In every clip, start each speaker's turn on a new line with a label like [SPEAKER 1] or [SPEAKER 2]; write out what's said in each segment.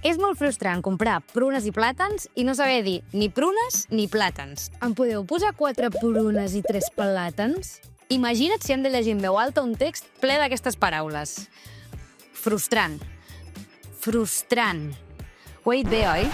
[SPEAKER 1] És molt frustrant comprar prunes i plàtans i no saber dir ni prunes ni plàtans. Em podeu posar 4 prunes i 3 plàtans? Imagina't si hem de llegir en veu alta un text ple d'aquestes paraules. Frustrant. Frustrant. Ho he dit bé, oi?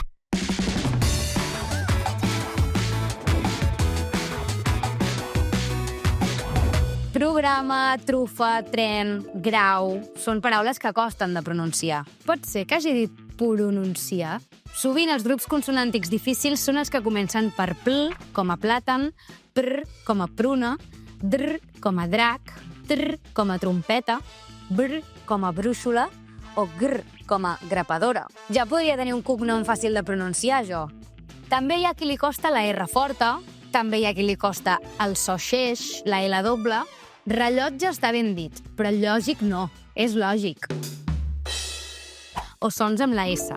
[SPEAKER 1] Programa, trufa, tren, grau... Són paraules que costen de pronunciar. Pot ser que hagi dit pronunciar? Sovint els grups consonàntics difícils són els que comencen per pl, com a plàtan, pr, com a pruna, dr, com a drac, tr, com a trompeta, br, com a brúixola o gr, com a grapadora. Ja podria tenir un cognom fàcil de pronunciar, jo. També hi ha qui li costa la R forta, també hi ha qui li costa el so xeix, la L doble. Rellotge està ben dit, però lògic no, és lògic. O sons amb la S.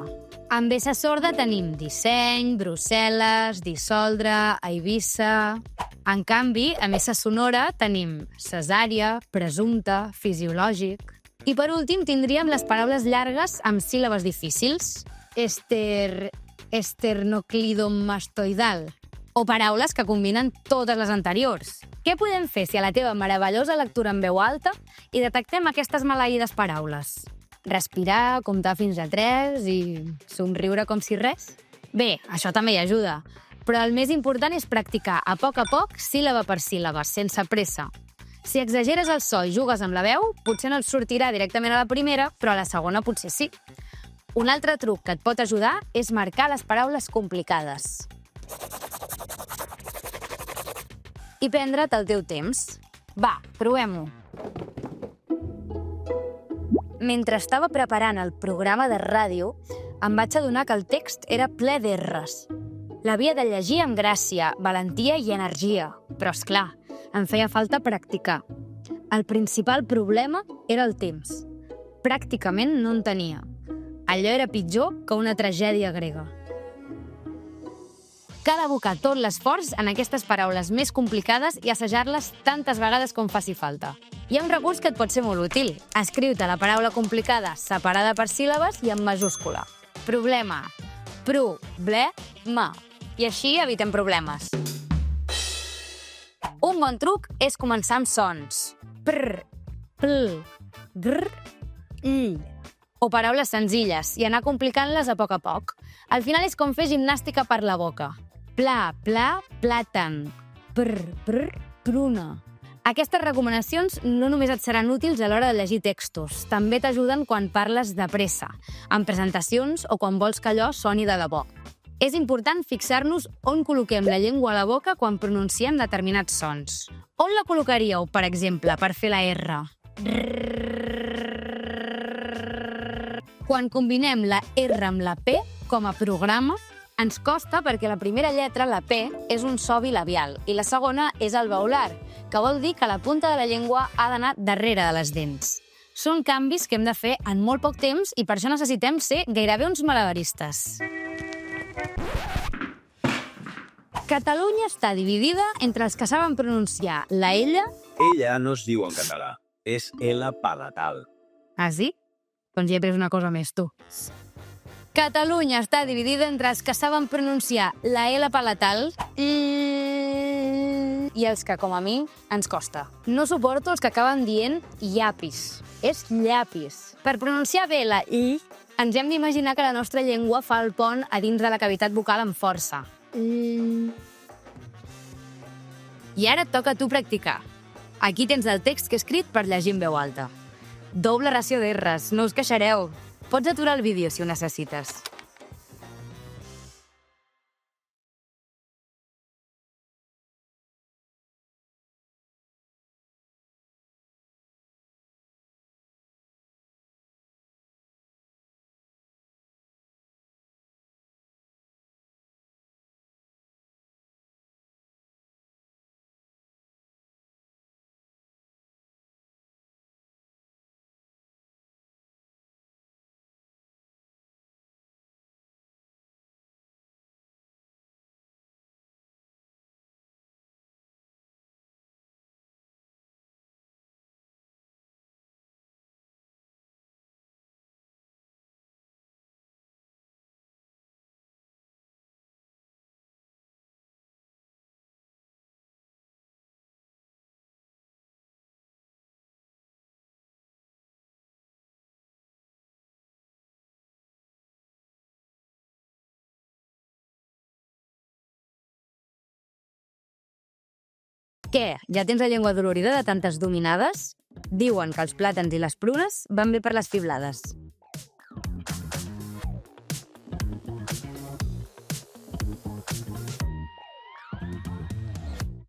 [SPEAKER 1] Amb S sorda tenim disseny, Brussel·les, dissoldre, Eivissa... En canvi, amb S sonora tenim cesària, presumpte, fisiològic... I per últim tindríem les paraules llargues amb síl·labes difícils. Esternocleidomastoidal. O paraules que combinen totes les anteriors. Què podem fer si a la teva meravellosa lectura en veu alta i detectem aquestes maleïdes paraules? Respirar, comptar fins a 3 i somriure com si res? Bé, això també hi ajuda, però el més important és practicar a poc, síl·laba per síl·laba, sense pressa. Si exageres el so i jugues amb la veu, potser no et sortirà directament a la primera, però a la segona potser sí. Un altre truc que et pot ajudar és marcar les paraules complicades. I prendre't el teu temps. Va, provem-ho. Mentre estava preparant el programa de ràdio, em vaig adonar que el text era ple d'erres. L'havia de llegir amb gràcia, valentia i energia, però, és clar, em feia falta practicar. El principal problema era el temps. Pràcticament no en tenia. Allò era pitjor que una tragèdia grega. Cal abocar tot l'esforç en aquestes paraules més complicades i assajar-les tantes vegades com faci falta. Hi ha un recurs que et pot ser molt útil. Escriu-te la paraula complicada separada per síl·labes i en majúscula. Problema. Problema. I així evitem problemes. Un bon truc és començar amb sons. Prr, pl, grr, l. O paraules senzilles i anar complicant-les a poc. Al final és com fer gimnàstica per la boca. Pla, pla, plàtan. Prr, prr, pruna. Aquestes recomanacions no només et seran útils a l'hora de llegir textos, també t'ajuden quan parles de pressa, en presentacions o quan vols que allò soni de debò. És important fixar-nos on col·loquem la llengua a la boca quan pronunciem determinats sons. On la col·locaríeu, per exemple, per fer la R? Quan combinem la R amb la P, com a programa, ens costa perquè la primera lletra, la P, és un so bilabial i la segona és alveolar, que vol dir que la punta de la llengua ha d'anar darrere de les dents. Són canvis que hem de fer en molt poc temps i per això necessitem ser gairebé uns malabaristes. Catalunya està dividida entre els que saben pronunciar la Ella...
[SPEAKER 2] Ella no es diu en català, és L palatal.
[SPEAKER 1] Ah, sí? Doncs ja he pres una cosa més, tu. Catalunya està dividida entre els que saben pronunciar la L palatal i els que, com a mi, ens costa. No suporto els que acaben dient llapis. És llapis. Per pronunciar bé la I, ens hem d'imaginar que la nostra llengua fa el pont a dins de la cavitat vocal amb força. I ara et toca a tu practicar. Aquí tens el text que he escrit per llegir en veu alta. Doble ració d'erres, no us queixareu. Pots aturar el vídeo si ho necessites. Què? Ja tens la llengua dolorida de tantes dominades? Diuen que els plàtans i les prunes van bé per les fiblades.